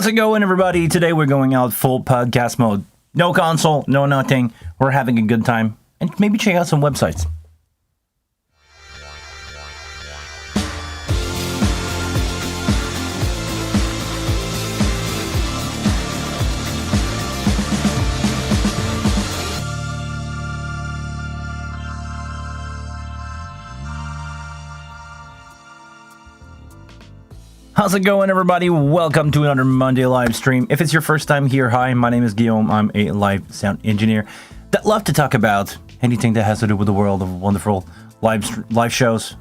How's it going, everybody? Today we're going out full podcast mode. No console, no nothing. We're having a good time. And maybe check out some websites. How's it going, everybody? Welcome to another Monday live stream. If it's your first time here, hi, my name is Guillaume. I'm a live sound engineer that love to talk about anything that has to do with the world of wonderful live shows,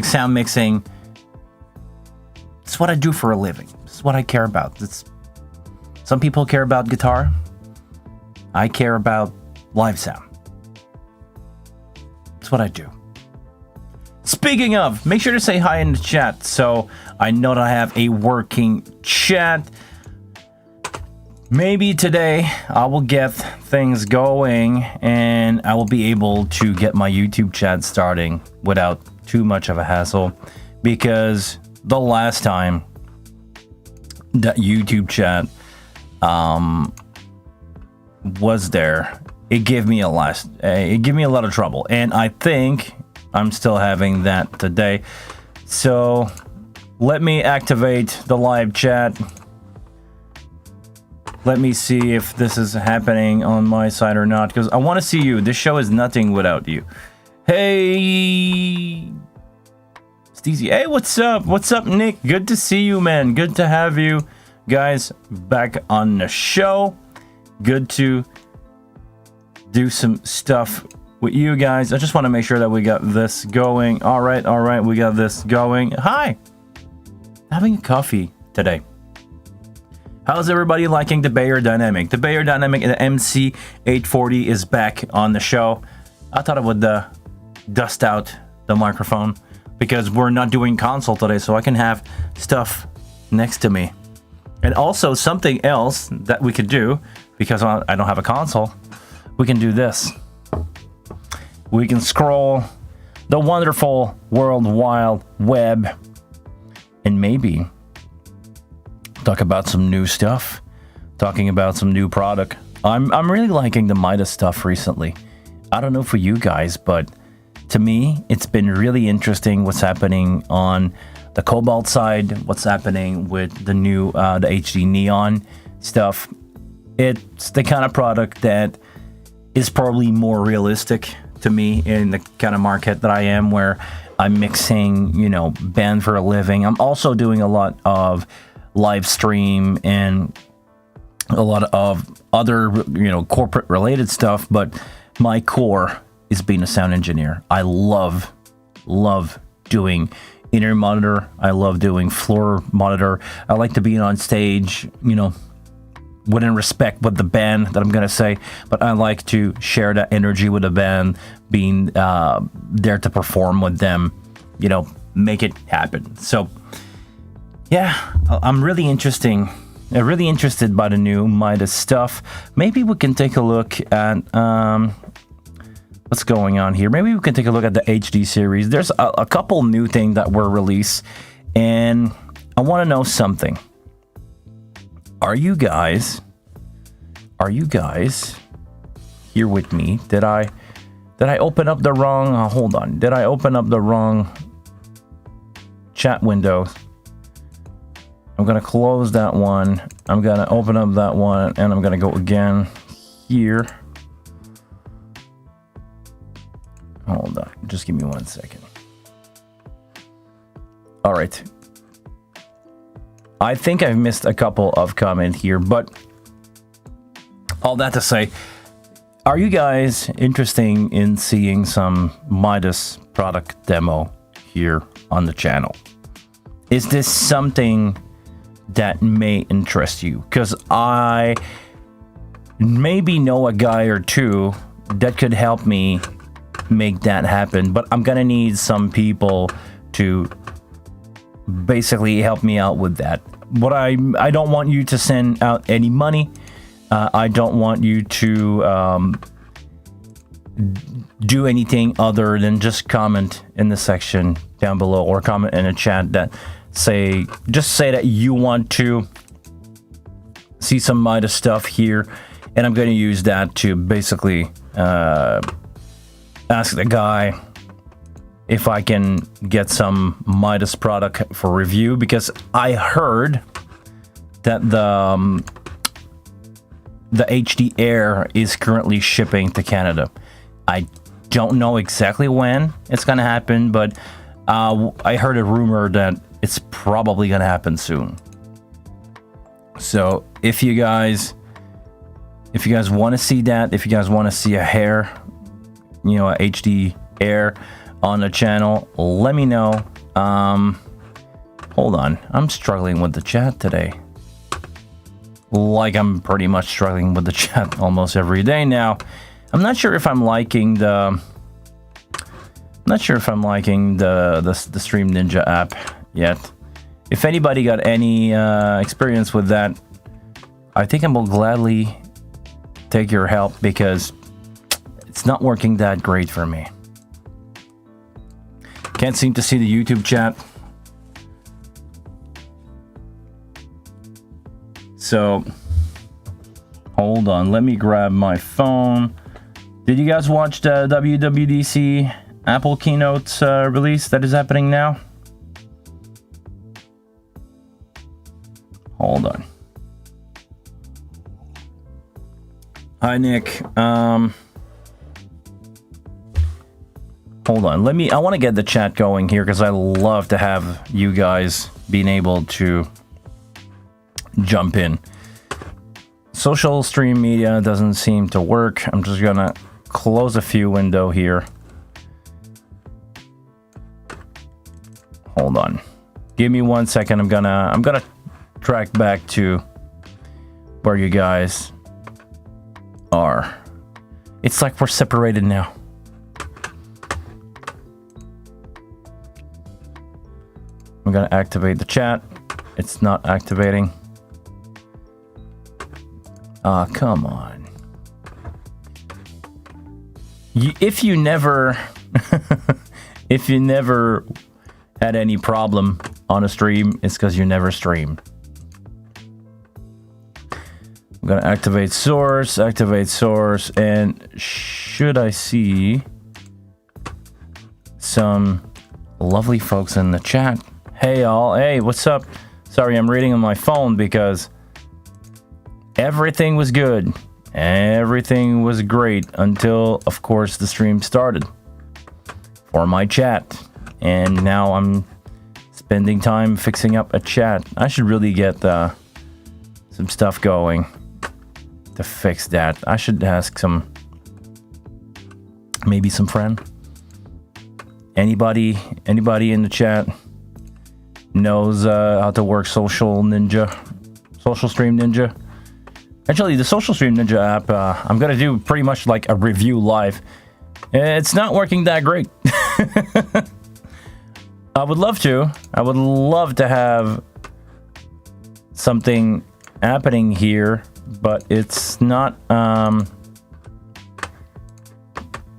sound mixing. It's what I do for a living. It's what I care about. Some people care about guitar. I care about live sound. It's what I do. Speaking of, make sure to say hi in the chat so I know that I have a working chat. Maybe today I will get things going and I will be able to get my YouTube chat starting without too much of a hassle, because the last time that YouTube chat was there, it gave me a lot of trouble, and I think I'm still having that today. So let me activate the live chat. Let me see if this is happening on my side or not, because I want to see you. This show is nothing without you. Hey, Steezy. Hey, what's up? What's up, Nick? Good to see you, man. Good to have you guys back on the show. Good to do some stuff with you guys. I just want to make sure that we got this going. All right, we got this going. Hi, having a coffee today. How's everybody liking the Beyerdynamic? The Beyerdynamic and the MC840 is back on the show. I thought I would dust out the microphone because we're not doing console today, so I can have stuff next to me. And also something else that we could do, because I don't have a console, we can do this. We can scroll the wonderful World Wide Web and maybe talk about some new stuff, talking about some new product. I'm really liking the Midas stuff recently. I don't know for you guys, but to me, it's been really interesting what's happening on the Cobalt side, what's happening with the new the HD Neon stuff. It's the kind of product that is probably more realistic to me in the kind of market that I am, where I'm mixing, band for a living. I'm also doing a lot of live stream and a lot of other, corporate related stuff, but my core is being a sound engineer. I love doing inner monitor. I love doing floor monitor. I like to be on stage, within respect with the band that I'm going to say, but I like to share that energy with the band, being there to perform with them, make it happen. So yeah, I'm really interested by the new Midas stuff. Maybe we can take a look at what's going on here. Maybe we can take a look at the HD series. There's a couple new things that were released, and I want to know something. Are you guys here with me? Did I open up the wrong hold on. Did I open up the wrong chat window? I'm going to close that one. I'm going to open up that one, and I'm going to go again here. Hold on. Just give me 1 second. All right. I think I've missed a couple of comments here, but all that to say, are you guys interested in seeing some Midas product demo here on the channel? Is this something that may interest you? Because I maybe know a guy or two that could help me make that happen, but I'm gonna need some people to basically help me out with that. What I don't want you to send out any money. I don't want you to do anything other than just comment in the section down below, or comment in a chat that just say that you want to see some Midas stuff here, and I'm going to use that to basically ask the guy if I can get some Midas product for review, because I heard that the HD Air is currently shipping to Canada. I don't know exactly when it's going to happen, but I heard a rumor that it's probably going to happen soon. So if you guys want to see that, if you guys want to see a hair, you know, a HD Air on the channel, let me know. Hold on, I'm struggling with the chat today. Like, I'm pretty much struggling with the chat almost every day now. I'm not sure if I'm liking the Stream Ninja app yet. If anybody got any experience with that, I think I will gladly take your help, because it's not working that great for me. Can't seem to see the YouTube chat. So, hold on, let me grab my phone. Did you guys watch the WWDC Apple keynote release that is happening now? Hold on. Hi, Nick. Hold on. I want to get the chat going here, because I love to have you guys being able to jump in. Social stream media doesn't seem to work. I'm just gonna close a few window here. Hold on. Give me 1 second. I'm gonna track back to where you guys are. It's like we're separated now. I'm gonna activate the chat. It's not activating. Come on. If you never had any problem on a stream, it's because you never stream. I'm gonna activate source, and should I see some lovely folks in the chat? Hey all, hey, what's up? Sorry, I'm reading on my phone because everything was good. Everything was great until, of course, the stream started for my chat. And now I'm spending time fixing up a chat. I should really get some stuff going to fix that. I should ask maybe some friend. Anybody in the chat knows how to work Social Stream Ninja? Actually, the Social Stream Ninja app, I'm gonna do pretty much like a review live. It's not working that great. I would love to have something happening here, but it's not,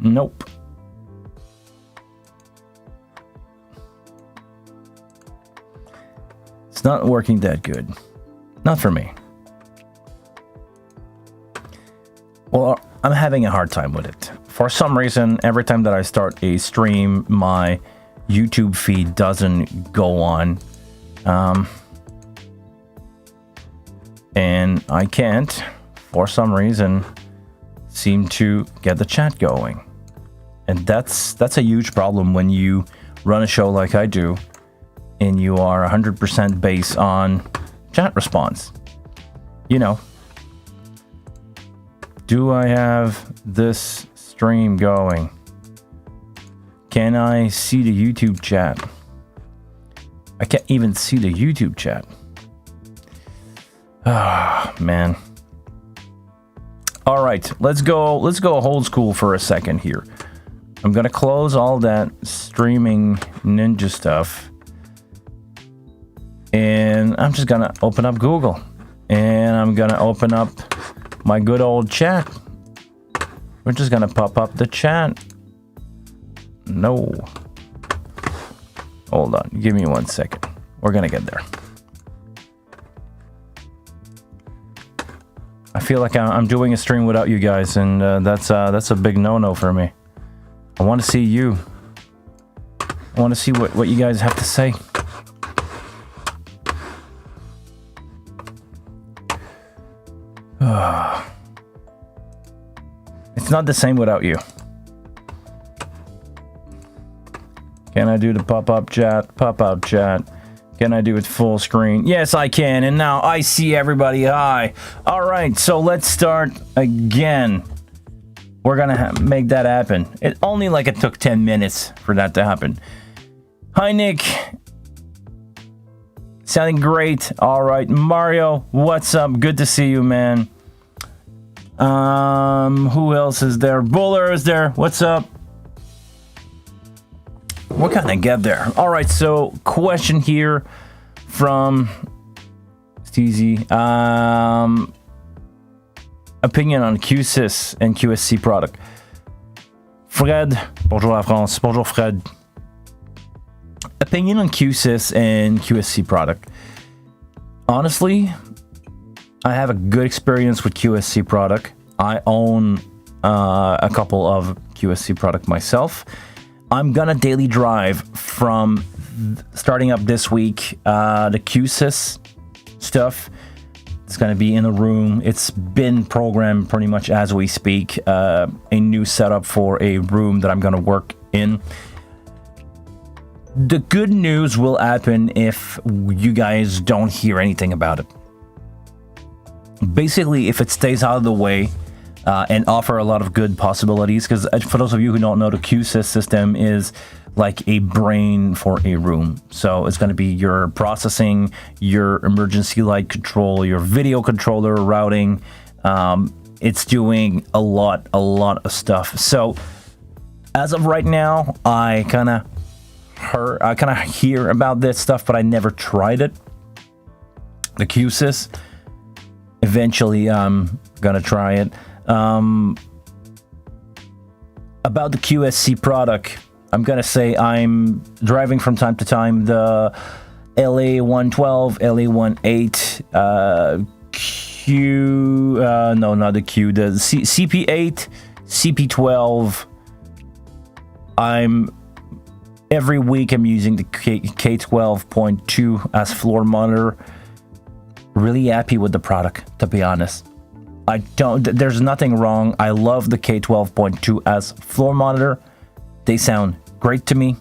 nope. It's not working that good. Not for me. Well, I'm having a hard time with it. For some reason, every time that I start a stream, my YouTube feed doesn't go on. And I can't, for some reason, seem to get the chat going. And that's a huge problem when you run a show like I do, and you are 100% based on chat response. You know, do I have this stream going? Can I see the YouTube chat? I can't even see the YouTube chat. Ah, man. All right, let's go old school for a second here. I'm gonna close all that streaming ninja stuff, and I'm just gonna open up Google, and I'm gonna open up my good old chat. We're just gonna pop up the chat. No. Hold on, give me 1 second. We're gonna get there. I feel like I'm doing a stream without you guys, and that's a big no-no for me. I want to see you. I want to see what you guys have to say. It's not the same without you. Can I do the pop-up chat? Pop-up chat. Can I do it full screen? Yes, I can. And now I see everybody. Hi. All right, so let's start again. We're gonna make that happen. It only like it took 10 minutes for that to happen. Hi, Nick. Sounding great. All right, Mario, what's up? Good to see you, man. Who else is there? Buller is there. What's up? What can I get there? All right, so question here from Steezy. Opinion on QSys and QSC product. Fred, bonjour la France. Bonjour Fred. Opinion on QSys and QSC product. Honestly, I have a good experience with QSC product. I own a couple of QSC product myself. I'm gonna daily drive from starting up this week the QSys stuff. It's gonna be in a room. It's been programmed pretty much as we speak. A new setup for a room that I'm gonna work in. The good news will happen if you guys don't hear anything about it. Basically, if it stays out of the way and offer a lot of good possibilities, because for those of you who don't know, the QSys system is like a brain for a room. So it's going to be your processing, your emergency light control, your video controller routing. It's doing a lot of stuff. So as of right now, I kind of hear about this stuff, but I never tried it. The QSys. Eventually, I'm gonna try it. About the QSC product, I'm gonna say I'm driving from time to time the LA112, LA18, no, not the Q, the CP8, CP12. Every week I'm using the K12.2 as floor monitor. Really happy with the product, to be honest. There's nothing wrong. I love the K12.2 as floor monitor. They sound great to me.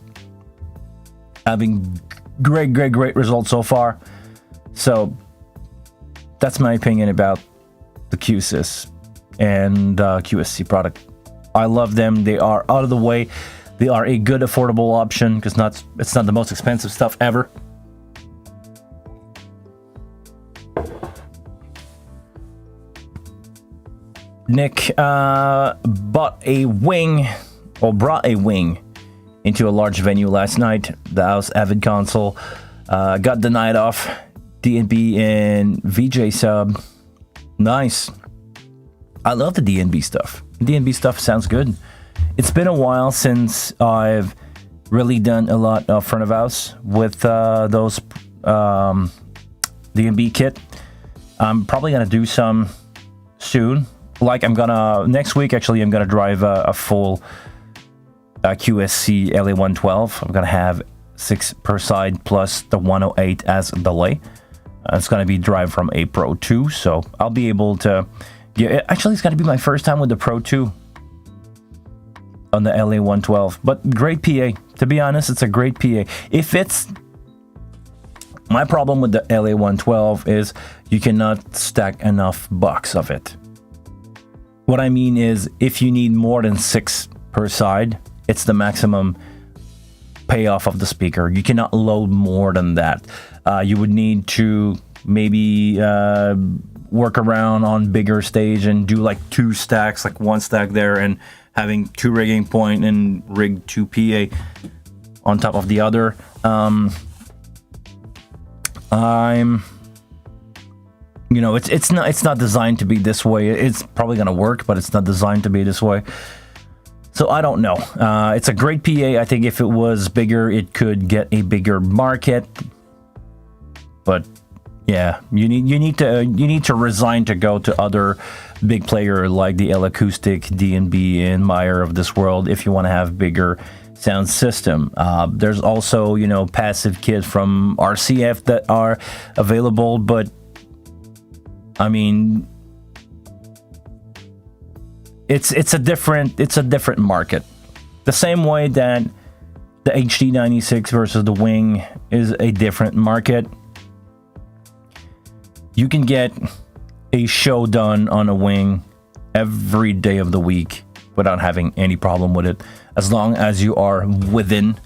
Having great results so far. So that's my opinion about the QSys and QSC product. I love them. They are out of the way. They are a good affordable option because it's not the most expensive stuff ever. Nick brought a wing into a large venue last night. The House Avid console got the night off. DNB and VJ sub. Nice. I love the DNB stuff. DNB stuff sounds good. It's been a while since I've really done a lot of front of house with those DNB kit. I'm probably gonna do some soon. Like next week, actually, I'm gonna drive a full QSC LA112. I'm gonna have 6 per side plus the 108 as delay. It's gonna be drive from a Pro 2, so I'll be able to. Yeah, actually, it's gonna be my first time with the Pro 2 on the LA112. But great PA. To be honest, it's a great PA. My problem with the LA112 is you cannot stack enough bucks of it. What I mean is, if you need more than 6 per side, it's the maximum payoff of the speaker. You cannot load more than that. You would need to maybe work around on bigger stage and do like 2 stacks, like 1 stack there, and having 2 rigging point and rig 2 PA on top of the other. It's not designed to be this way. It's probably gonna work, but it's not designed to be this way. So I don't know. It's a great PA. I think if it was bigger, it could get a bigger market. But Yeah, you need to resign to go to other big player like the L Acoustic, D&B, and Meyer of this world if you want to have bigger sound system. There's also, you know, passive kits from RCF that are available, but I mean, it's a different market. The same way that the HD96 versus the Wing is a different market. You can get a show done on a Wing every day of the week without having any problem with it, as long as you are within,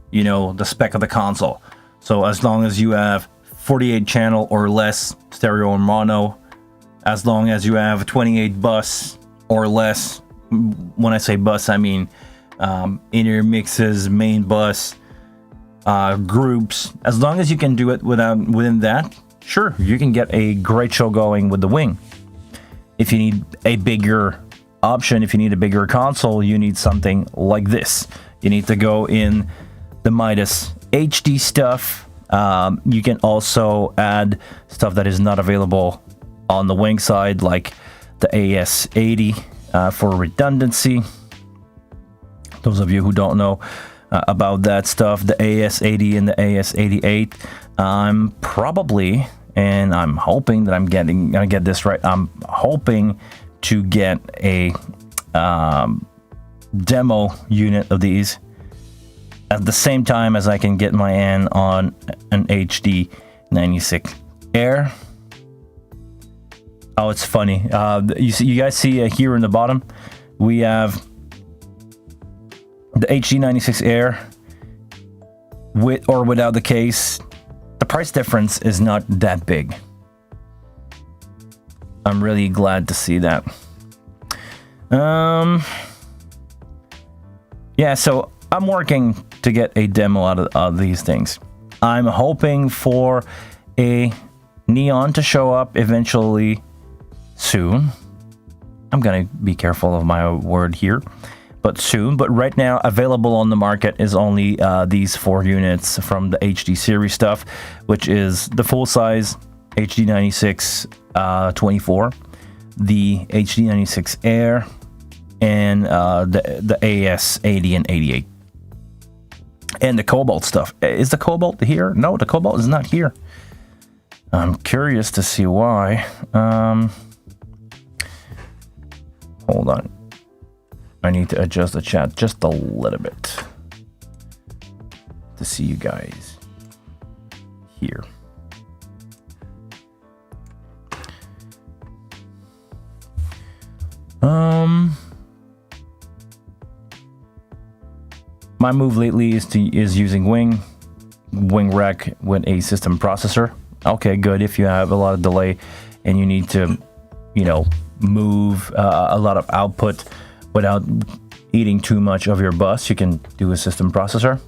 you know, the spec of the console. So as long as you have 48 channel or less stereo and mono, as long as you have 28 bus or less. When I say bus, I mean inner mixes, main bus, groups. As long as you can do it within that, sure, you can get a great show going with the Wing. If you need a bigger option, if you need a bigger console, you need something like this. You need to go in the Midas HD stuff. You can also add stuff that is not available on the Wing side, like the AS80 for redundancy. Those of you who don't know about that stuff, the AS80 and the AS88, I'm probably, and I'm hoping that I'm gonna get this right. I'm hoping to get a demo unit of these at the same time as I can get my hand on an HD96 Air. Oh, it's funny. You guys see here in the bottom, we have the HD96 Air with or without the case. The price difference is not that big. I'm really glad to see that. Yeah, so I'm working to get a demo out of these things. I'm hoping for a Neon to show up eventually soon. I'm gonna be careful of my word here, but soon. But right now, available on the market is only these 4 units from the HD series stuff, which is the full size HD96 24, the HD96 Air, and the AS80 and 88. And the Cobalt stuff. Is the Cobalt here? No, the Cobalt is not here. I'm curious to see why. Hold on. I need to adjust the chat just a little bit to see you guys here. My move lately is using Wing Rec with a system processor. Okay, good. If you have a lot of delay and you need to, you know, move a lot of output without eating too much of your bus, you can do a system processor.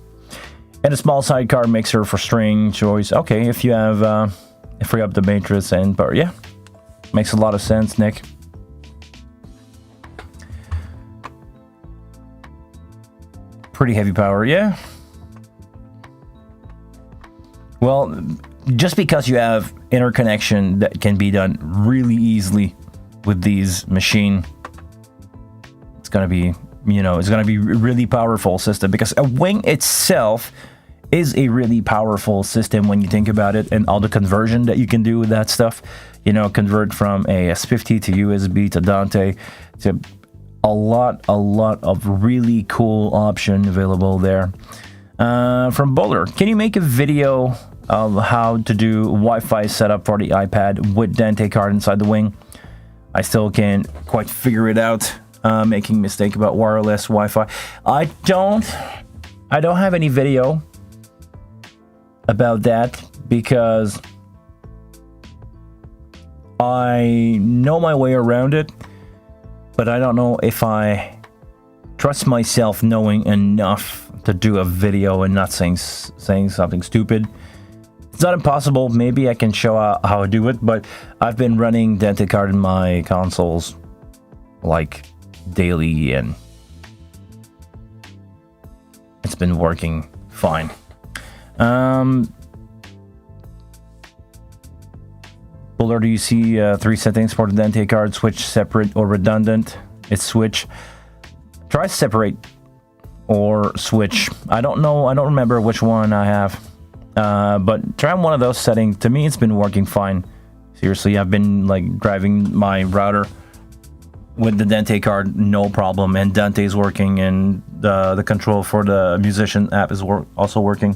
And a small sidecar mixer for string choice. Okay, if you have free up the matrix and power, yeah, makes a lot of sense, Nick. Pretty heavy power, yeah. Well, just because you have interconnection that can be done really easily with these machine, it's gonna be, you know, it's gonna be really powerful system, because a Wing itself is a really powerful system when you think about it, and all the conversion that you can do with that stuff. You know, convert from AS50 to USB to Dante to a lot of really cool option available there. From Bowler, can you make a video of how to do Wi-Fi setup for the iPad with Dante card inside the Wing? I still can't quite figure it out. Making mistake about wireless Wi-Fi. I don't have any video about that because I know my way around it, but I don't know if I trust myself knowing enough to do a video and not saying something stupid. It's not impossible. Maybe I can show how I do it, but I've been running Dante card in my consoles like daily, and it's been working fine. Buller, do you see 3 settings for the Dante card? Switch, separate, or redundant? It's switch. Try separate or switch. I don't know. I don't remember which one I have. But try one of those settings. To me, it's been working fine. Seriously, I've been like driving my router with the Dante card, no problem. And Dante is working, and the control for the musician app is also working.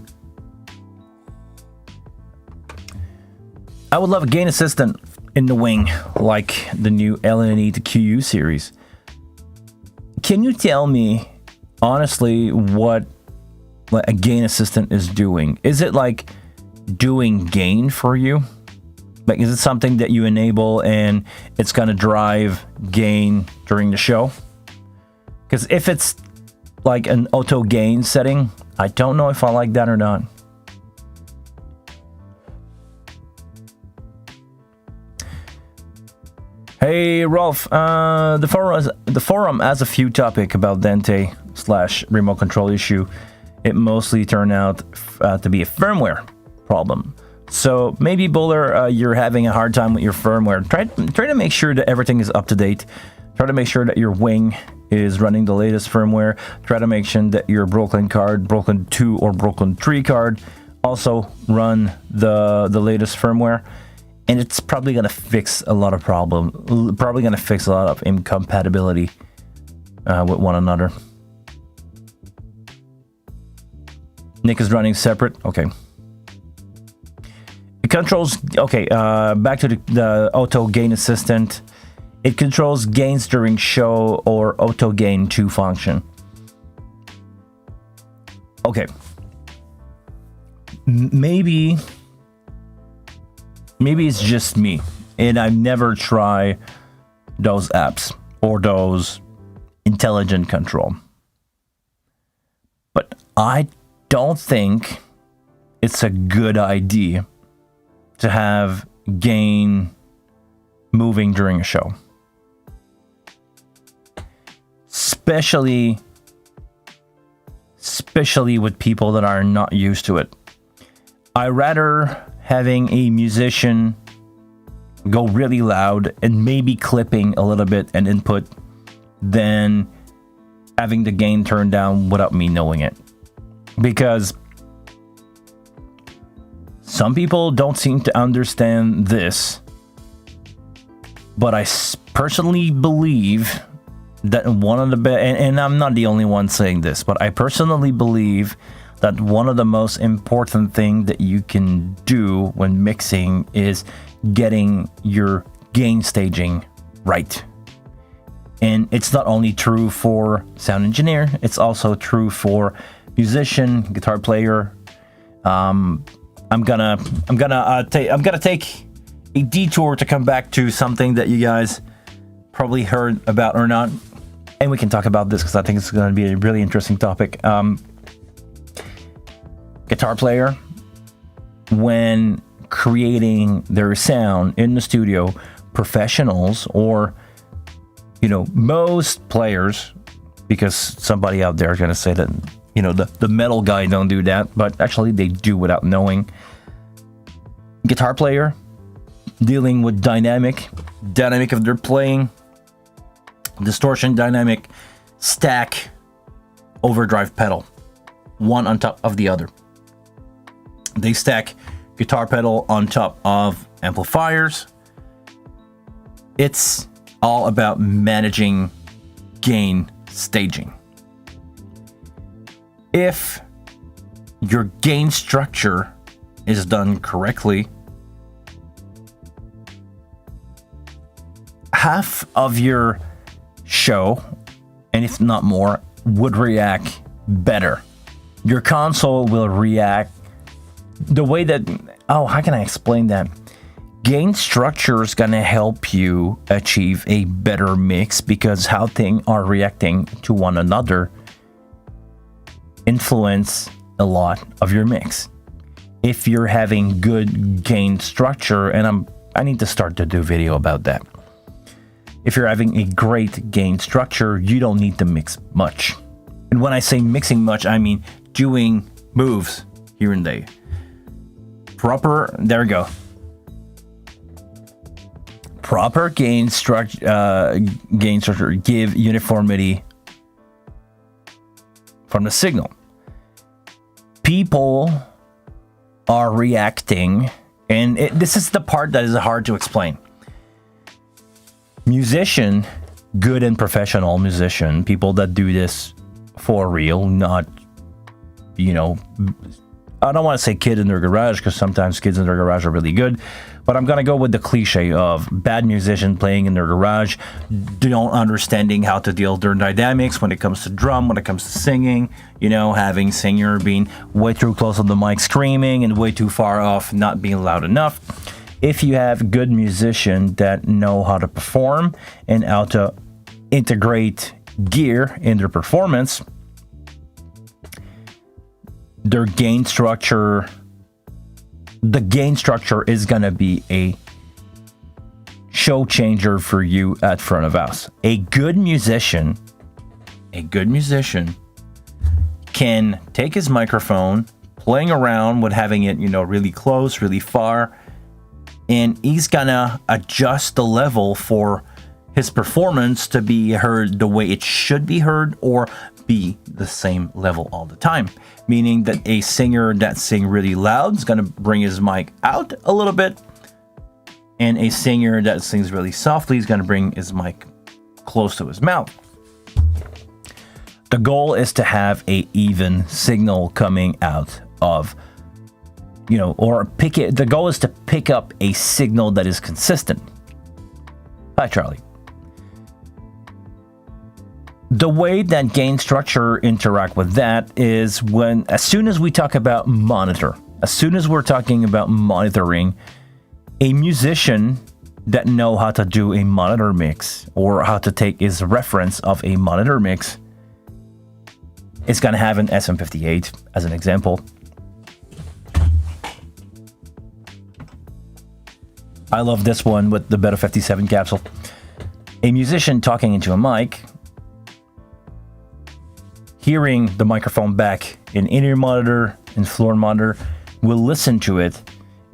I would love a gain assistant in the wing, like the new LNE to QU series. Can you tell me, honestly, what a gain assistant is doing? Is it like doing gain for you? Like, is it something that you enable and it's gonna drive gain during the show? Because if it's like an auto gain setting, I don't know if I like that or not. Hey Rolf, the forum has a few topics about Dante / remote control issue. It mostly turned out to be a firmware problem. So maybe Buller, you're having a hard time with your firmware. Try to make sure that everything is up to date. Try to make sure that your wing is running the latest firmware. Try to make sure that your Brooklyn card, Brooklyn 2 or Brooklyn 3 card also run the latest firmware. And it's probably going to fix a lot of problems. Probably going to fix a lot of incompatibility with one another. Nick is running separate. Okay. It controls... Okay, back to the auto gain assistant. It controls gains during show or auto gain 2 function. Okay. Maybe it's just me, and I've never tried those apps or those intelligent control. But I don't think it's a good idea to have gain moving during a show. Especially with people that are not used to it. I rather having a musician go really loud and maybe clipping a little bit and input than having the gain turned down without me knowing it. Because some people don't seem to understand this, but I personally believe that one of the best, and I'm not the only one saying this, but I personally believe that one of the most important things that you can do when mixing is getting your gain staging right. And it's not only true for sound engineer, it's also true for musician, guitar player. I'm gonna take a detour to come back to something that you guys probably heard about or not, and we can talk about this because I think it's going to be a really interesting topic. Guitar player, when creating their sound in the studio, professionals or, you know, most players, because somebody out there is going to say that, you know, the metal guy don't do that, but actually they do without knowing. Guitar player dealing with dynamic of their playing, distortion, dynamic, stack, overdrive pedal, one on top of the other. They stack guitar pedal on top of amplifiers. It's all about managing gain staging. If your gain structure is done correctly, half of your show, and if not more, would react better. Your console will react the way that, how can I explain that? Gain structure is going to help you achieve a better mix because how things are reacting to one another influence a lot of your mix. If you're having good gain structure, and I need to start to do a video about that. If you're having a great gain structure, you don't need to mix much. And when I say mixing much, I mean doing moves here and there. There we go. proper gain structure give uniformity from the signal. People are reacting, and this is the part that is hard to explain. Musician, good and professional musician, people that do this for real, not, you know, I don't want to say kid in their garage, because sometimes kids in their garage are really good, but I'm going to go with the cliche of bad musician playing in their garage, don't understanding how to deal with their dynamics when it comes to drum, when it comes to singing, you know, having singer being way too close on the mic screaming and way too far off not being loud enough. If you have good musicians that know how to perform and how to integrate gear in their performance, their gain structure, the gain structure is going to be a show changer for you at front of house. A good musician can take his microphone, playing around with having it, you know, really close, really far, and he's gonna adjust the level for his performance to be heard the way it should be heard, or be the same level all the time. Meaning that a singer that sings really loud is going to bring his mic out a little bit, and a singer that sings really softly is going to bring his mic close to his mouth. The goal is to have a even signal coming out of, you know, or pick it. The goal is to pick up a signal that is consistent. Hi, Charlie. The way that gain structure interact with that is when, as soon as we talk about monitor, as soon as we're talking about monitoring, a musician that know how to do a monitor mix, or how to take his reference of a monitor mix, is going to have an SM58 as an example. I love this one with the Beta 57 capsule. A musician talking into a mic, hearing the microphone back in in-ear monitor and floor monitor, will listen to it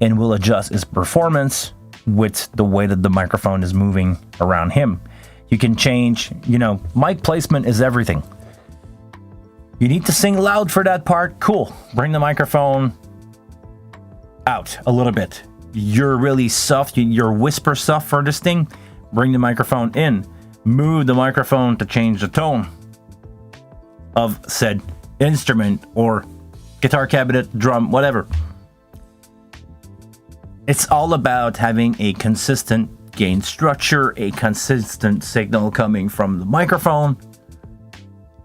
and will adjust his performance with the way that the microphone is moving around him. You can change, you know, mic placement is everything. You need to sing loud for that part, cool. Bring the microphone out a little bit. You're really soft, you're whisper soft for this thing, bring the microphone in. Move the microphone to change the tone of said instrument or guitar cabinet, drum, whatever. It's all about having a consistent gain structure, a consistent signal coming from the microphone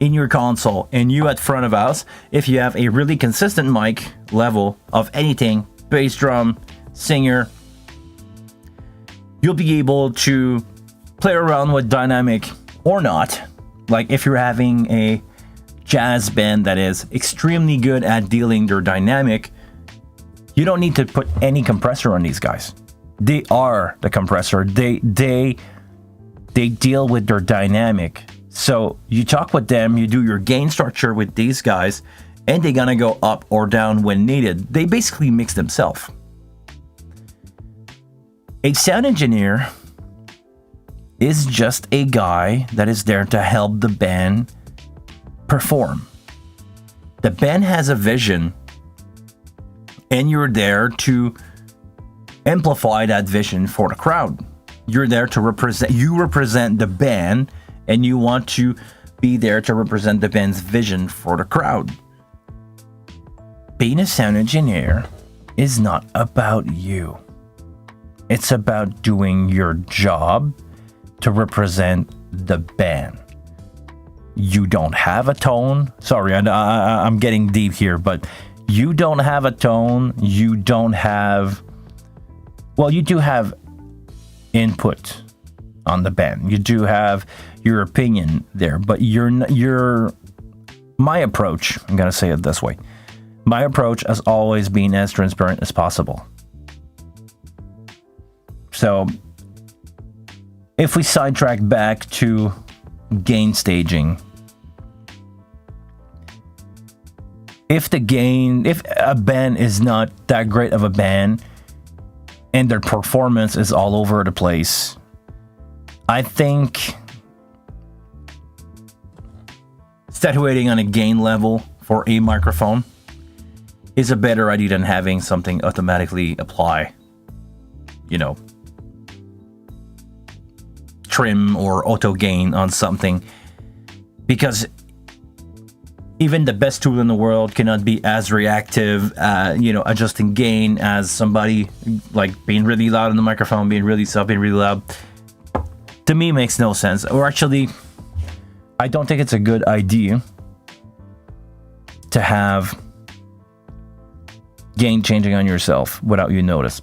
in your console, and you at front of house. If you have a really consistent mic level of anything, bass drum, singer, you'll be able to play around with dynamic or not. Like if you're having a jazz band that is extremely good at dealing their dynamic, you don't need to put any compressor on these guys. They are the compressor. They deal with their dynamic. So you talk with them, you do your gain structure with these guys, and they're gonna go up or down when needed. They basically mix themselves. A sound engineer is just a guy that is there to help the band perform. The band has a vision, and you're there to amplify that vision for the crowd. You're there to represent the band, and you want to be there to represent the band's vision for the crowd. Being a sound engineer is not about you. It's about doing your job to represent the band. You don't have a tone. Sorry, I'm getting deep here, but you don't have a tone. You don't have... Well, you do have input on the band. You do have your opinion there, but you're my approach, I'm going to say it this way. My approach has always been as transparent as possible. So if we sidetrack back to gain staging, if a band is not that great of a band and their performance is all over the place, I think statuating on a gain level for a microphone is a better idea than having something automatically apply, you know, trim or auto gain on something, because even the best tool in the world cannot be as reactive, you know, adjusting gain as somebody like being really loud in the microphone, being really soft, being really loud. To me, makes no sense. Or actually, I don't think it's a good idea to have gain changing on yourself without you notice.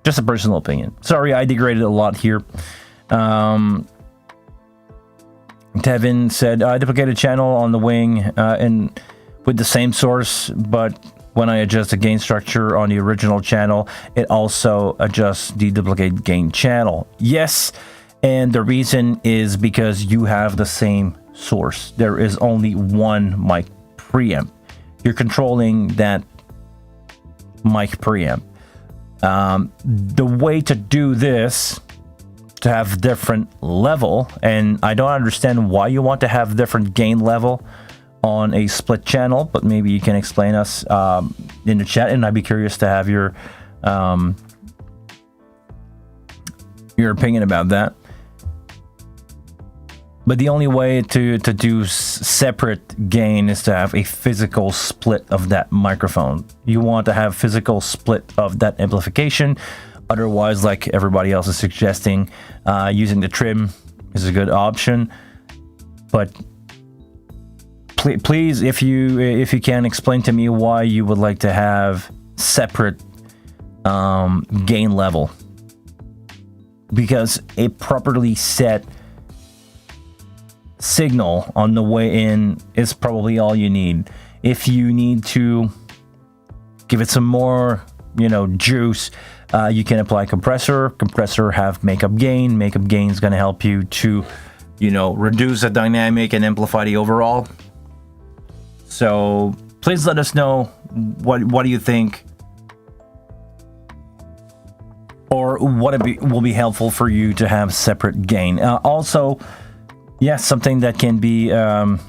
Just a personal opinion. Sorry, I degraded a lot here. Tevin said, I duplicated channel on the wing and with the same source, but when I adjust the gain structure on the original channel, it also adjusts the duplicate gain channel. Yes, and the reason is because you have the same source. There is only one mic preamp. You're controlling that mic preamp. The way to do this, to have different level, and I don't understand why you want to have different gain level on a split channel, but maybe you can explain us in the chat, and I'd be curious to have your opinion about that. But the only way to do separate gain is to have a physical split of that microphone. You want to have physical split of that amplification. Otherwise, like everybody else is suggesting, using the trim is a good option. But please, if you can, explain to me why you would like to have separate gain level. Because a properly set signal on the way in is probably all you need. If you need to give it some more, you know, juice, you can apply compressor. Compressor have makeup gain. Makeup gain is going to help you to, you know, reduce the dynamic and amplify the overall. So please let us know what do you think, or what will be helpful for you to have separate gain. Also, yes, something that can be done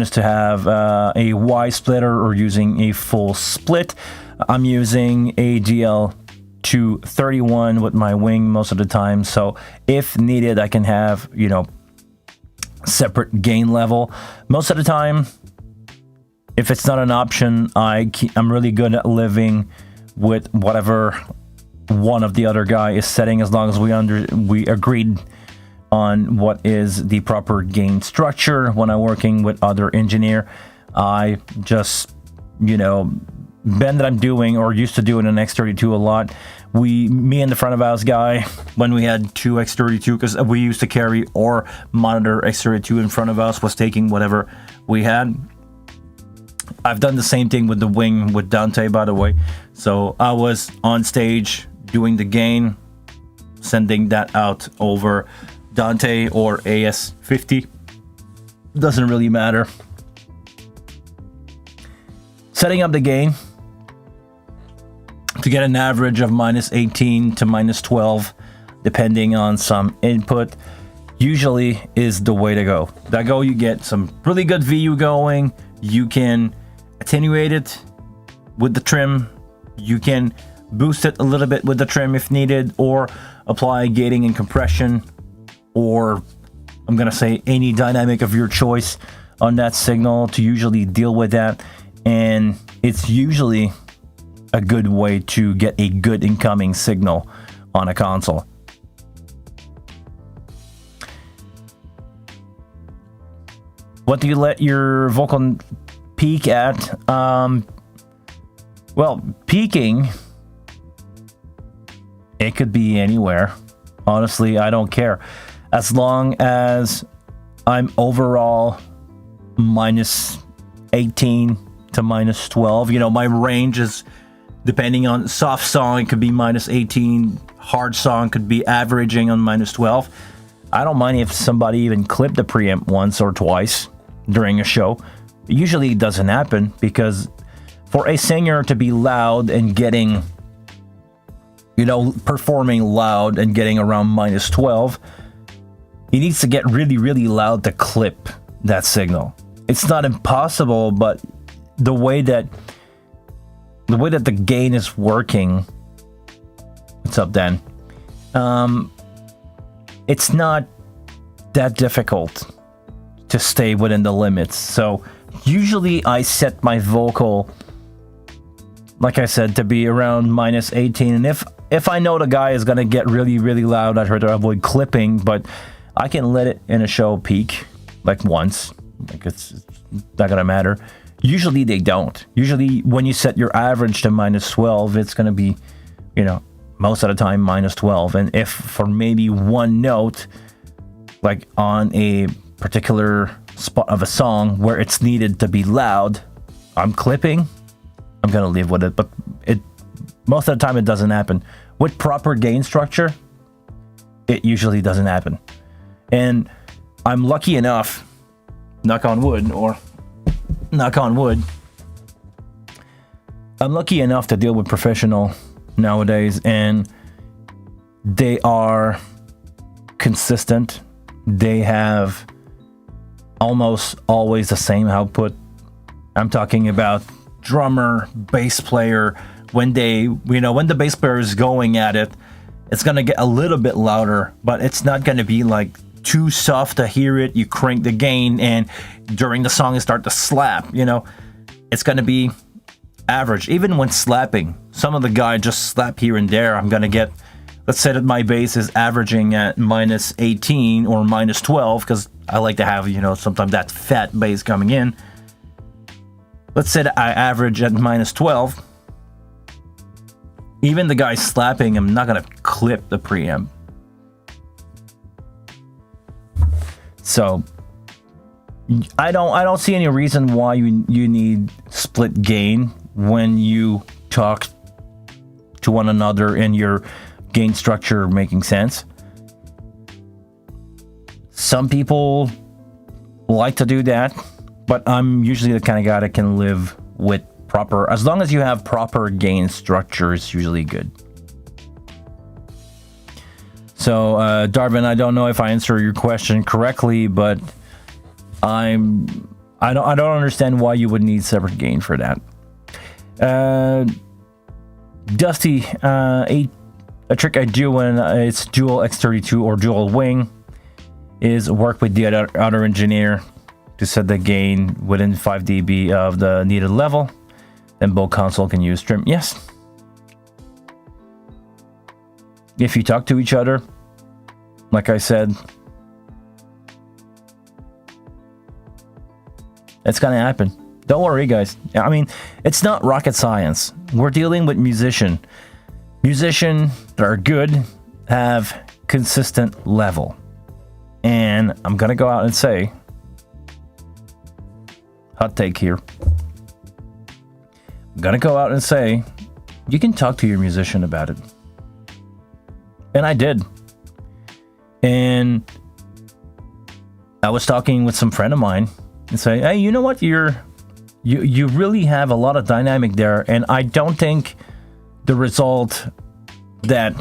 is to have a Y splitter or using a full split. I'm using a GL231 with my wing most of the time, so if needed, I can have, you know, separate gain level. Most of the time, if it's not an option, I'm really good at living with whatever one of the other guy is setting, as long as we agreed on what is the proper gain structure. When I'm working with other engineer, I just, you know, bend that I'm doing or used to doing an X32 a lot. Me and the front of house guy, when we had two X32, because we used to carry or monitor X32 in front of us, was taking whatever we had. I've done the same thing with the wing with Dante, by the way. So I was on stage doing the gain, sending that out over Dante or AS50. Doesn't really matter. Setting up the gain to get an average of -18 to -12, depending on some input, usually is the way to go. That go, you get some really good VU going. You can attenuate it with the trim. You can boost it a little bit with the trim if needed, or apply gating and compression, or I'm gonna say any dynamic of your choice on that signal to usually deal with that. And it's usually a good way to get a good incoming signal on a console. What do you let your vocal peak at? Well, peaking, it could be anywhere. Honestly, I don't care. As long as I'm overall -18 to -12. You know, my range is, depending on soft song, it could be -18. Hard song could be averaging on -12. I don't mind if somebody even clipped the preamp once or twice during a show. Usually it doesn't happen, because for a singer to be loud and getting performing loud and getting around minus 12, he needs to get really, really loud to clip that signal. It's not impossible, but the way that the gain is working, what's up, Dan? It's not that difficult to stay within the limits. So usually I set my vocal, like I said, to be around minus 18. And if I know the guy is going to get really, really loud, I try to avoid clipping, but I can let it in a show peak like once. Like it's not going to matter. Usually they don't. Usually when you set your average to minus 12, it's going to be, most of the time minus 12. And if for maybe one note, like on a particular spot of a song where it's needed to be loud, I'm clipping, I'm gonna live with it. But most of the time it doesn't happen. With proper gain structure, it usually doesn't happen. And I'm lucky enough, knock on wood, I'm lucky enough to deal with professional nowadays, and they are consistent. They have almost always the same output. I'm talking about drummer, bass player. When the bass player is going at it, it's gonna get a little bit louder, but it's not gonna be like too soft to hear it. You crank the gain, and during the song, you start to slap. It's gonna be average. Even when slapping, some of the guys just slap here and there. I'm gonna get, let's say that my bass is averaging at minus 18 or minus 12, because I like to have, sometimes that fat bass coming in. Let's say that I average at minus 12. Even the guy slapping, I'm not gonna clip the preamp. So I don't see any reason why you need split gain when you talk to one another and your gain structure making sense. Some people like to do that, but I'm usually the kind of guy that can live with proper, as long as you have proper gain structure, it's usually good. So Darvin, I don't know if I answer your question correctly, but I don't understand why you would need separate gain for that. Dusty, a trick I do when it's dual X32 or dual wing is work with the other engineer to set the gain within 5 dB of the needed level. Then both console can use trim. Yes. If you talk to each other, like I said, it's gonna happen. Don't worry, guys. I mean, it's not rocket science. We're dealing with musicians that are good, have consistent level. And I'm gonna go out and say, hot take here. I'm gonna go out and say, you can talk to your musician about it. And I did. And I was talking with some friend of mine and say, hey, you know what? You really have a lot of dynamic there, and I don't think the result that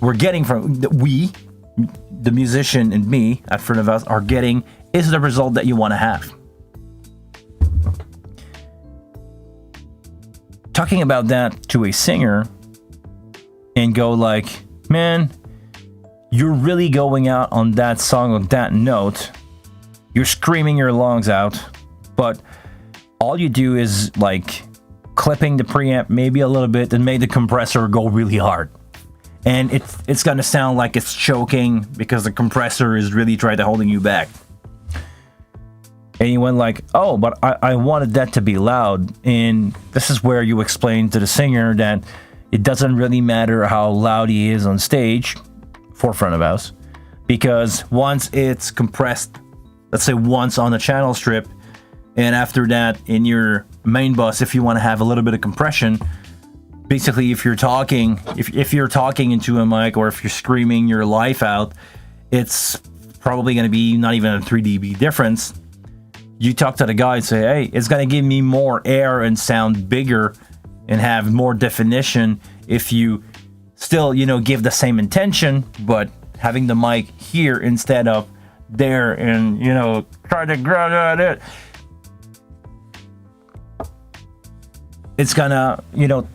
we're getting from the musician and me at front of us are getting is the result that you want to have. Talking about that to a singer and go like, man, you're really going out on that song on that note. You're screaming your lungs out, but all you do is like clipping the preamp maybe a little bit and make the compressor go really hard. And it's gonna sound like it's choking because the compressor is really trying to holding you back. And you went like, oh, but I wanted that to be loud. And this is where you explain to the singer that it doesn't really matter how loud he is on stage for front of house, because once it's compressed, let's say once on the channel strip, and after that in your main bus, if you want to have a little bit of compression, basically if you're talking into a mic or if you're screaming your life out, it's probably going to be not even a 3 dB difference. You talk to the guy and say, hey, it's going to give me more air and sound bigger and have more definition if you still, give the same intention, but having the mic here instead of there, and try to grab at it. It's gonna,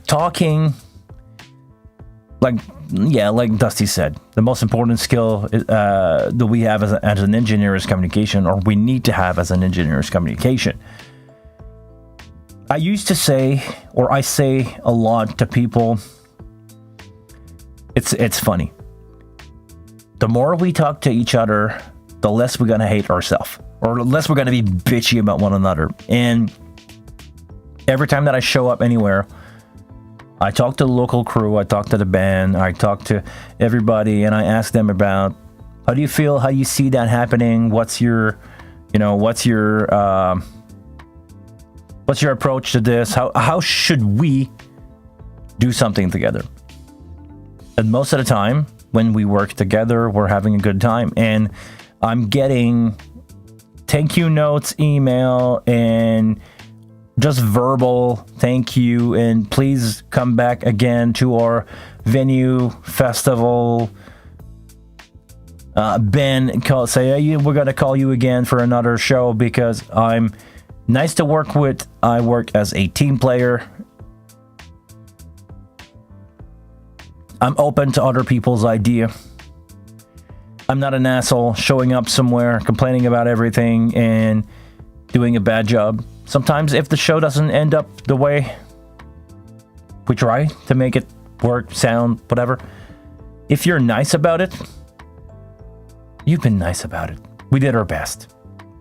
talking, like Dusty said, the most important skill that we have as an engineer is communication, or we need to have as an engineer is communication. I used to say, or I say a lot to people, it's funny. The more we talk to each other, the less we're gonna hate ourselves, or the less we're gonna be bitchy about one another. And every time that I show up anywhere, I talk to the local crew, I talk to the band, I talk to everybody, and I ask them about, how do you feel, how you see that happening, what's your approach to this, how should we do something together? And most of the time, when we work together, we're having a good time, and I'm getting thank you notes, email, and just verbal thank you, and please come back again to our venue festival. Ben say, hey, we're gonna call you again for another show, because I'm nice to work with. I work as a team player. I'm open to other people's idea. I'm not an asshole showing up somewhere, complaining about everything, and doing a bad job. Sometimes if the show doesn't end up the way we try to make it work, sound, whatever, if you're nice about it, you've been nice about it. We did our best.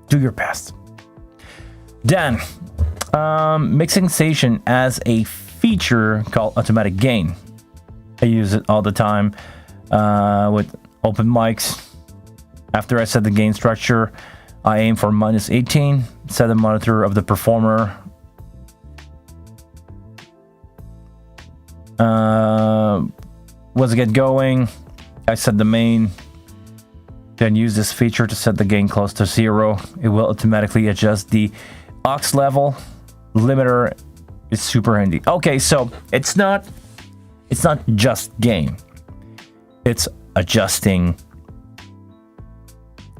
Do your best. Dan, mixing station as a feature called automatic gain. I use it all the time with open mics. After I set the gain structure, I aim for -18, set the monitor of the performer. Once I get going, I set the main, then use this feature to set the gain close to 0. It will automatically adjust the aux level. Limiter is super handy. Okay, so it's not just gain. It's adjusting.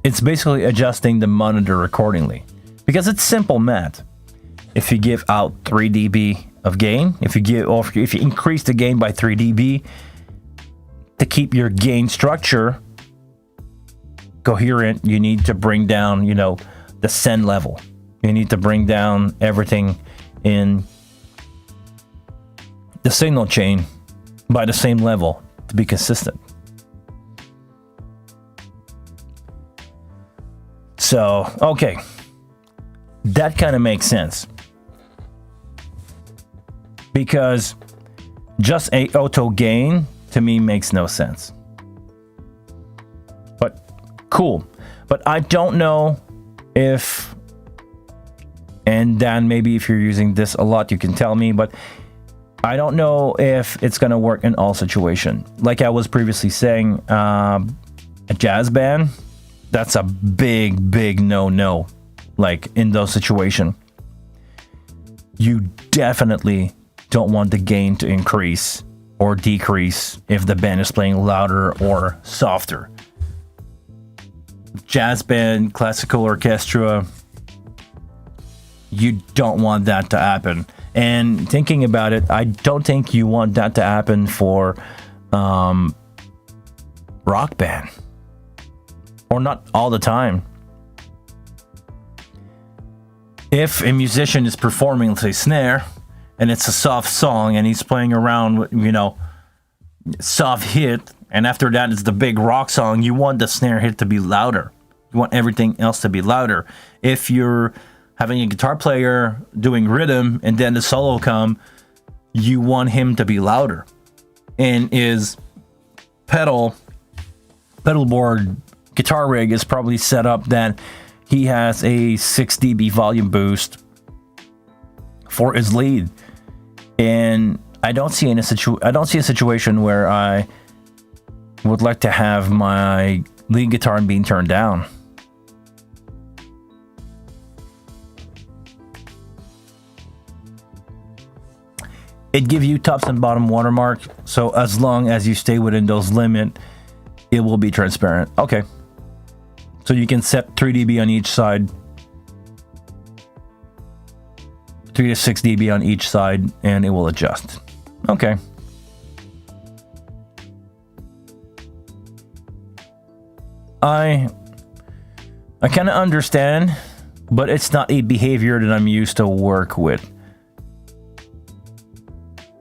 It's basically adjusting the monitor accordingly, because it's simple math. If you give out 3 dB of gain, if you increase the gain by 3 dB to keep your gain structure coherent, you need to bring down, the send level. You need to bring down everything in the signal chain by the same level to be consistent. So, okay, that kind of makes sense, because just a auto gain to me makes no sense. But cool. But I don't know if, and Dan, maybe if you're using this a lot, you can tell me, but I don't know if it's going to work in all situations. Like I was previously saying, a jazz band, that's a big no-no. Like in those situations, you definitely don't want the gain to increase or decrease if the band is playing louder or softer. Jazz band, classical orchestra, you don't want that to happen. And thinking about it, I don't think you want that to happen for rock band. Or not all the time. If a musician is performing, let's say, snare, and it's a soft song, and he's playing around with, soft hit, and after that it's the big rock song, you want the snare hit to be louder. You want everything else to be louder. If you're having a guitar player doing rhythm, and then the solo come, you want him to be louder. And his pedalboard guitar rig is probably set up that he has a 6 dB volume boost for his lead, and I don't see a situation where I would like to have my lead guitar being turned down. it gives you tops and bottom watermark. So as long as you stay within those limit, it will be transparent. Okay. So you can set 3 dB on each side, 3 to 6 dB on each side, and it will adjust. Okay. I kind of understand, but it's not a behavior that I'm used to work with.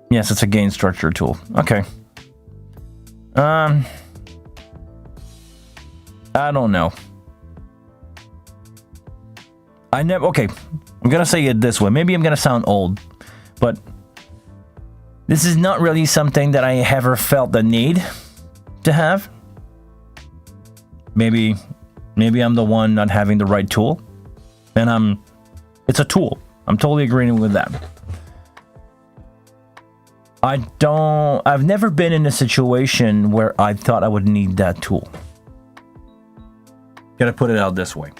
Yes, it's a gain structure tool. Okay. I don't know. Okay, I'm gonna say it this way. Maybe I'm gonna sound old, but this is not really something that I ever felt the need to have. Maybe I'm the one not having the right tool, and it's a tool. I'm totally agreeing with that. I've never been in a situation where I thought I would need that tool. Gotta put it out this way.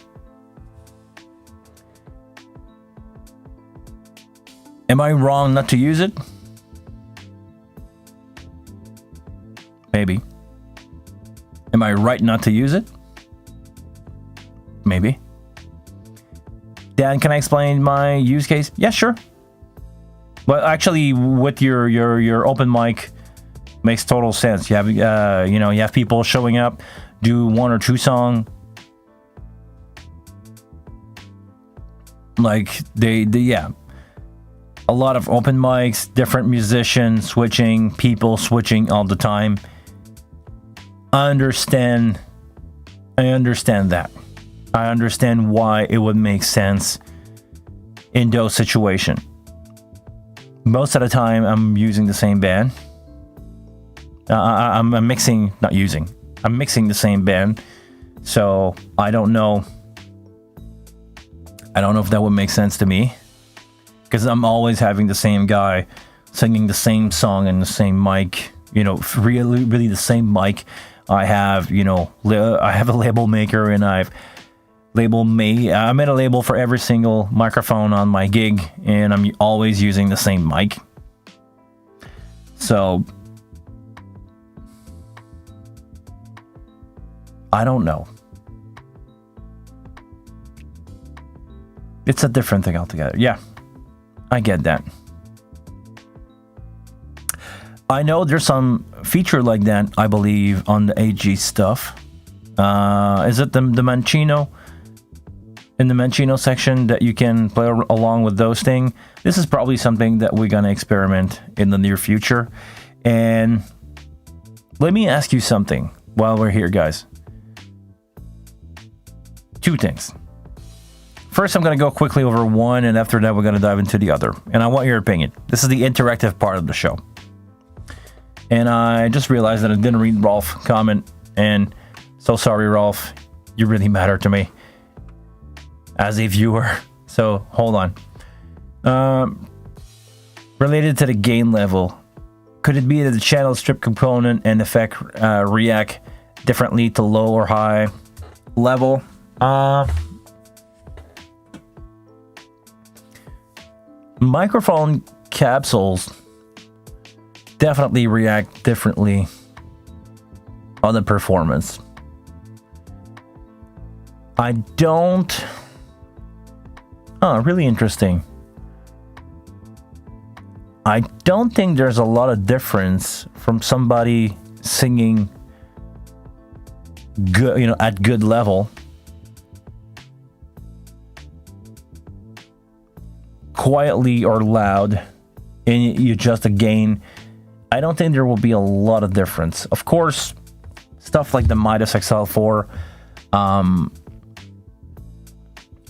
Am I wrong not to use it? Maybe. Am I right not to use it? Maybe. Dan, can I explain my use case? Yeah, sure. Well, actually, with your open mic, makes total sense. You have you have people showing up, do 1 or 2 song. Like yeah. A lot of open mics, different musicians switching, people switching all the time. I understand that. I understand why it would make sense in those situations. Most of the time, I'm using the same band. I'm mixing the same band. So I don't know if that would make sense to me. Because I'm always having the same guy singing the same song and the same mic, really the same mic. I have, I have a label maker, and I made a label for every single microphone on my gig, and I'm always using the same mic. So I don't know. It's a different thing altogether. Yeah. I get that. I know there's some feature like that, I believe, on the AG stuff. Is it the Mancino? In the Mancino section that you can play along with those things? This is probably something that we're going to experiment in the near future. And let me ask you something while we're here, guys. 2 things. First, I'm going to go quickly over one, and after that, we're going to dive into the other. And I want your opinion. This is the interactive part of the show. And I just realized that I didn't read Rolf's comment, and so sorry, Rolf. You really matter to me as a viewer. So, hold on. Related to the gain level, could it be that the channel strip component and effect react differently to low or high level? Microphone capsules definitely react differently on the performance. Really interesting. I don't think there's a lot of difference from somebody singing good, at good level, quietly or loud, and you adjust the gain. I don't think there will be a lot of difference. Of course, stuff like the Midas XL4,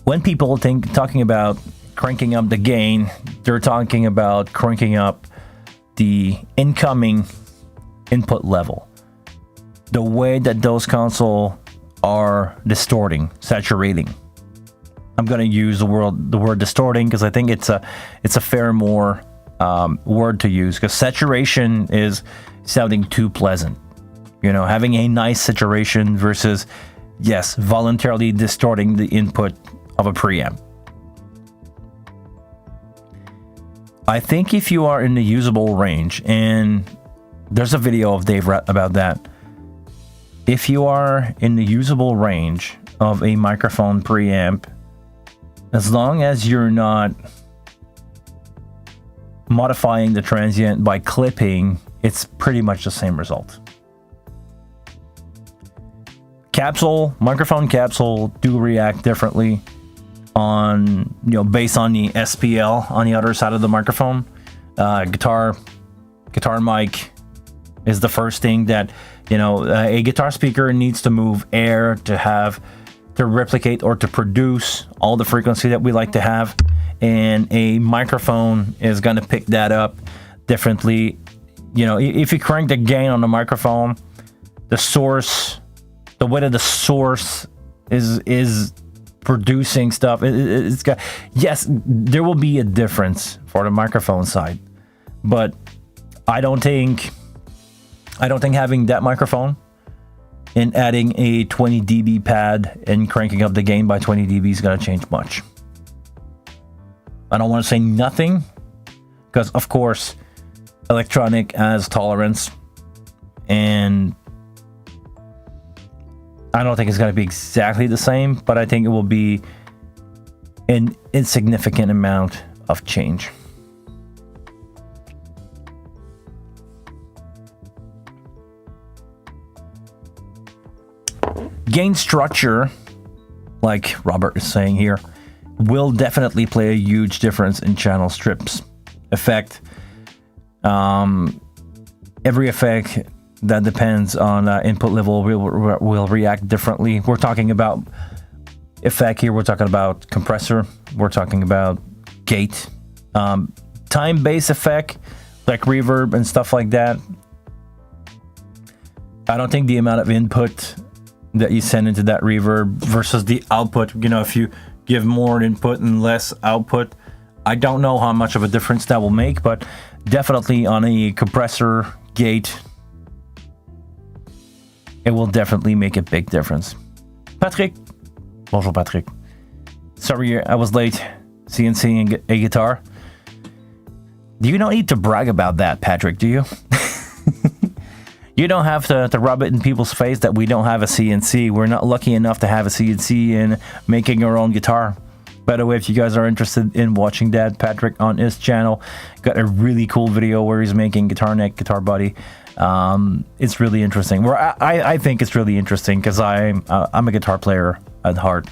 when people talking about cranking up the gain, they're talking about cranking up the incoming input level. The way that those consoles are distorting, saturating. I'm going to use the word distorting because I think it's a fair more word to use, because saturation is sounding too pleasant. Having a nice saturation versus, yes, voluntarily distorting the input of a preamp. I think if you are in the usable range, and there's a video of Dave Rat about that. If you are in the usable range of a microphone preamp, as long as you're not modifying the transient by clipping, it's pretty much the same result. Microphone capsule do react differently on, based on the SPL on the other side of the microphone. Guitar mic is the first thing that, a guitar speaker needs to move air to replicate or to produce all the frequency that we like to have. And a microphone is going to pick that up differently. If you crank the gain on the microphone, the way that the source is producing stuff, it's got, yes, there will be a difference for the microphone side, but I don't think having that microphone and adding a 20 dB pad and cranking up the gain by 20 dB is going to change much. I don't want to say nothing, because of course electronic has tolerance, and I don't think it's going to be exactly the same, but I think it will be an insignificant amount of change. Gain structure, like Robert is saying here, will definitely play a huge difference in channel strips effect. Every effect that depends on input level will react differently. We're talking about effect here. We're talking about compressor. We're talking about gate, time-based effect like reverb and stuff like that. I don't think the amount of input that you send into that reverb versus the output, if you give more input and less output, I don't know how much of a difference that will make, but definitely on a compressor gate, it will definitely make a big difference. Patrick. Bonjour, Patrick. Sorry, I was late CNCing a guitar. Do you not need to brag about that, Patrick, do you? You don't have to rub it in people's face that we don't have a CNC. We're not lucky enough to have a CNC in making our own guitar. By the way, if you guys are interested in watching that, Patrick on his channel got a really cool video where he's making guitar neck, guitar body. It's really interesting. I think it's really interesting because I'm a guitar player at heart.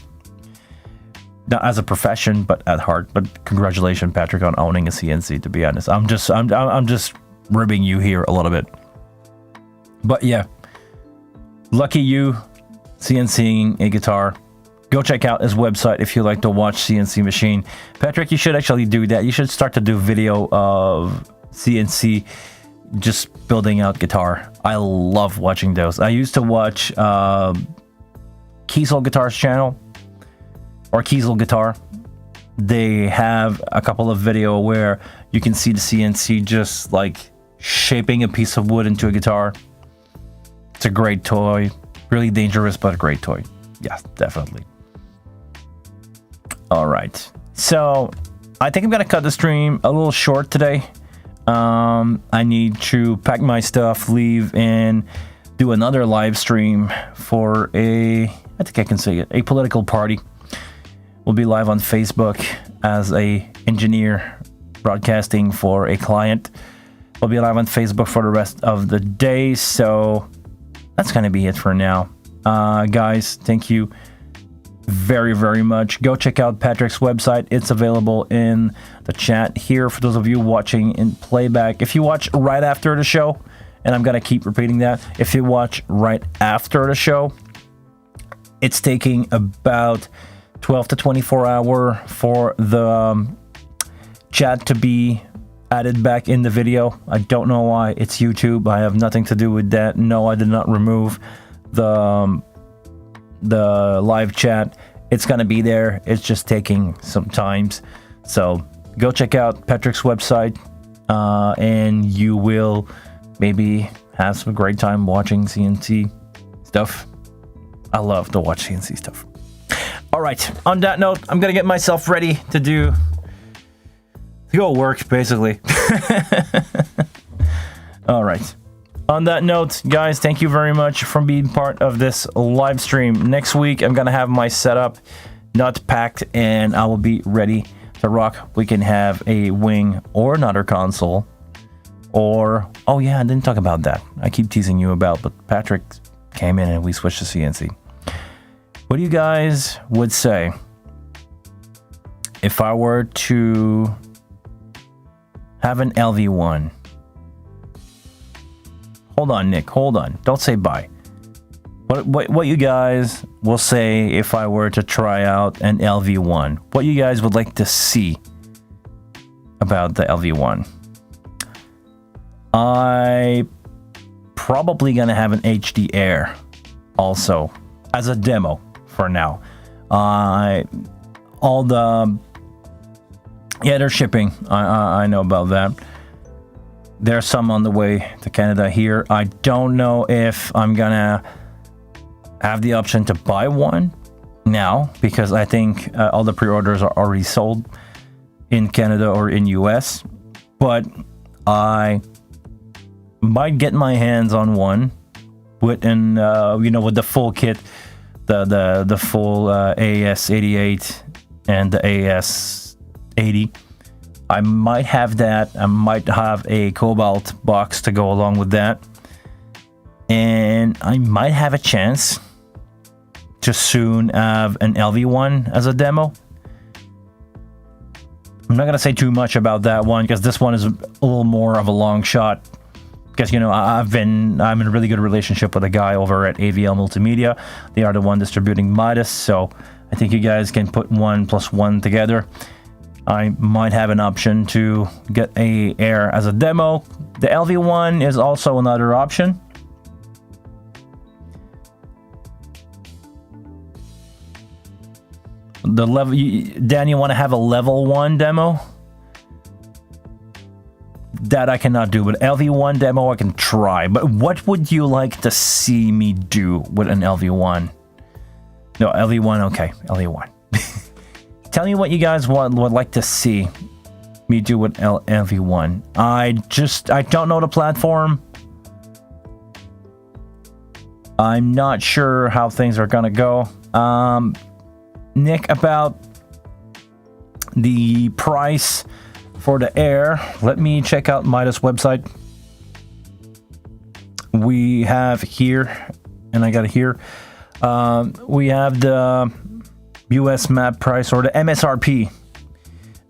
Not as a profession, but at heart. But congratulations, Patrick, on owning a CNC, to be honest. I'm just ribbing you here a little bit. But yeah, lucky you, CNCing a guitar. Go check out his website if you like to watch CNC machine. Patrick, you should actually do that. You should start to do video of CNC just building out guitar. I love watching those. I used to watch Kiesel Guitar's channel, or Kiesel Guitar. They have a couple of video where you can see the CNC just like shaping a piece of wood into a guitar. It's a great toy. Really dangerous, but a great toy. Yeah, definitely. All right. So I think I'm going to cut the stream a little short today. I need to pack my stuff, leave, and do another live stream for I think I can say it, a political party. We'll be live on Facebook as a engineer broadcasting for a client. We'll be live on Facebook for the rest of the day. So that's going to be it for now. Guys, thank you very, very much. Go check out Patrick's website. It's available in the chat here for those of you watching in playback. If you watch right after the show, and I'm going to keep repeating that, if you watch right after the show, it's taking about 12 to 24 hours for the chat to be added back in the video. I don't know why. It's YouTube. I have nothing to do with that. No, I did not remove the live chat. It's gonna be there. It's just taking some time. So go check out Patrick's website, and you will maybe have some great time watching CNC stuff. I love to watch CNC stuff. All right. On that note, I'm gonna get myself ready to Go work, basically. All right. On that note, guys, thank you very much for being part of this live stream. Next week, I'm going to have my setup not packed, and I will be ready to rock. We can have a wing or another console. Or, oh yeah, I didn't talk about that. I keep teasing you about, but Patrick came in and we switched to CNC. What do you guys would say if I were to have an LV1? Hold on, Nick. Hold on. Don't say bye. What you guys will say if I were to try out an LV1? What you guys would like to see about the LV1? I probably gonna have an HD Air also as a demo for now. All the they're shipping. I know about that. There's some on the way to Canada here. I don't know if I'm gonna have the option to buy one now because I think all the pre-orders are already sold in Canada or in US. But I might get my hands on one with with the full kit, the full AS88 and the AS80. I might have that. I might have a Cobalt box to go along with that. And I might have a chance to soon have an LV1 as a demo. I'm not going to say too much about that one because this one is a little more of a long shot. Because, I'm in a really good relationship with a guy over at AVL Multimedia. They are the one distributing Midas. So I think you guys can put 1 + 1 together. I might have an option to get a Air as a demo. The LV1 is also another option. The level, Dan, you want to have a level 1 demo? That I cannot do, but LV1 demo I can try. But what would you like to see me do with an LV1? No, LV1, okay, LV1. Tell me what you guys would like to see me do with LV1. I don't know the platform. I'm not sure how things are gonna go. Nick, about the price for the Air, let me check out Midas website. We have here, and I got it here. We have the US map price, or the MSRP,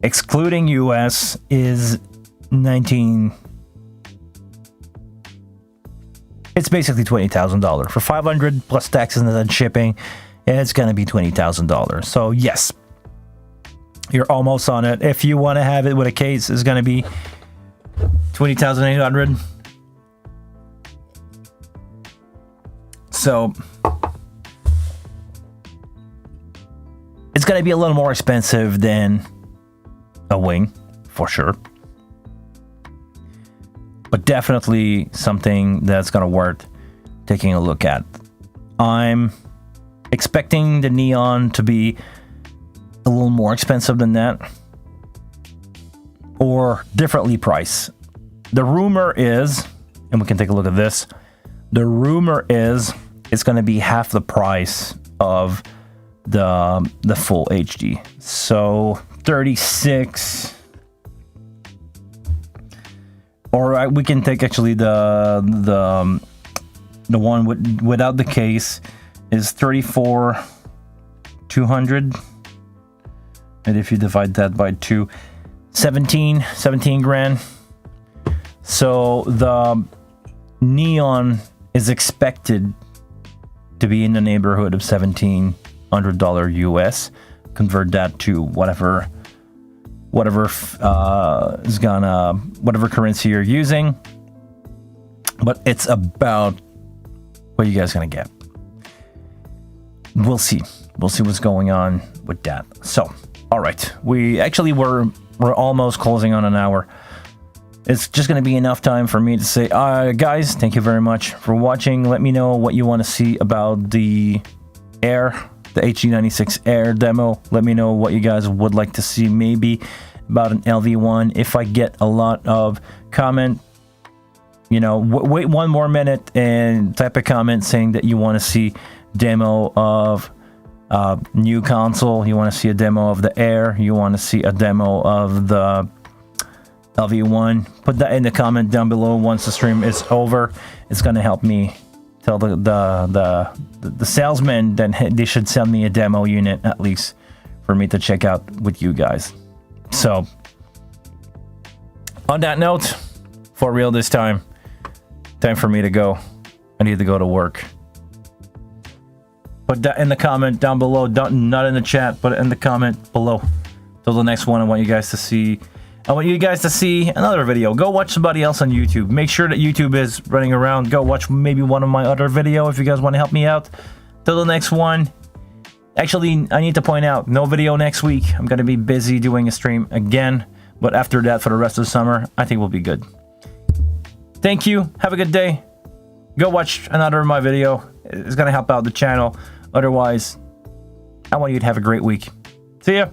excluding US, is 19. It's basically $20,000 for 500 plus taxes and then shipping. It's gonna be $20,000. So yes, you're almost on it. If you want to have it with a case, it's gonna be 20,800. So it's gonna be a little more expensive than a wing, for sure. But definitely something that's gonna worth taking a look at. I'm expecting the Neon to be a little more expensive than that, or differently priced. The rumor is, and we can take a look at this, the rumor is it's going to be half the price of the full HD. So 36, or we can take actually the one without the case is 34,200. And if you divide that by 2, 17 grand. So the Neon is expected to be in the neighborhood of $1,700 US. Convert that to whatever currency you're using. But it's about what you guys gonna get. We'll see. We'll see what's going on with that. So, all right. We're almost closing on an hour. It's just going to be enough time for me to say, guys, thank you very much for watching. Let me know what you want to see about the Air, the HD96 Air demo. Let me know what you guys would like to see maybe about an LV1. If I get a lot of comment, you know, wait 1 more minute and type a comment saying that you want to see demo of new console, you want to see a demo of the Air, you want to see a demo of the LV1. Put that in the comment down below. Once the stream is over, it's gonna help me tell the salesman that they should send me a demo unit at least for me to check out with you guys. So on that note, for real this time for me to go. I need to go to work. Put that in the comment down below. Not in the chat, but in the comment below. Till the next one, I want you guys to see another video. Go watch somebody else on YouTube. Make sure that YouTube is running around. Go watch maybe one of my other video if you guys want to help me out. Till the next one. Actually, I need to point out, no video next week. I'm going to be busy doing a stream again. But after that, for the rest of the summer, I think we'll be good. Thank you. Have a good day. Go watch another of my video. It's going to help out the channel. Otherwise, I want you to have a great week. See ya.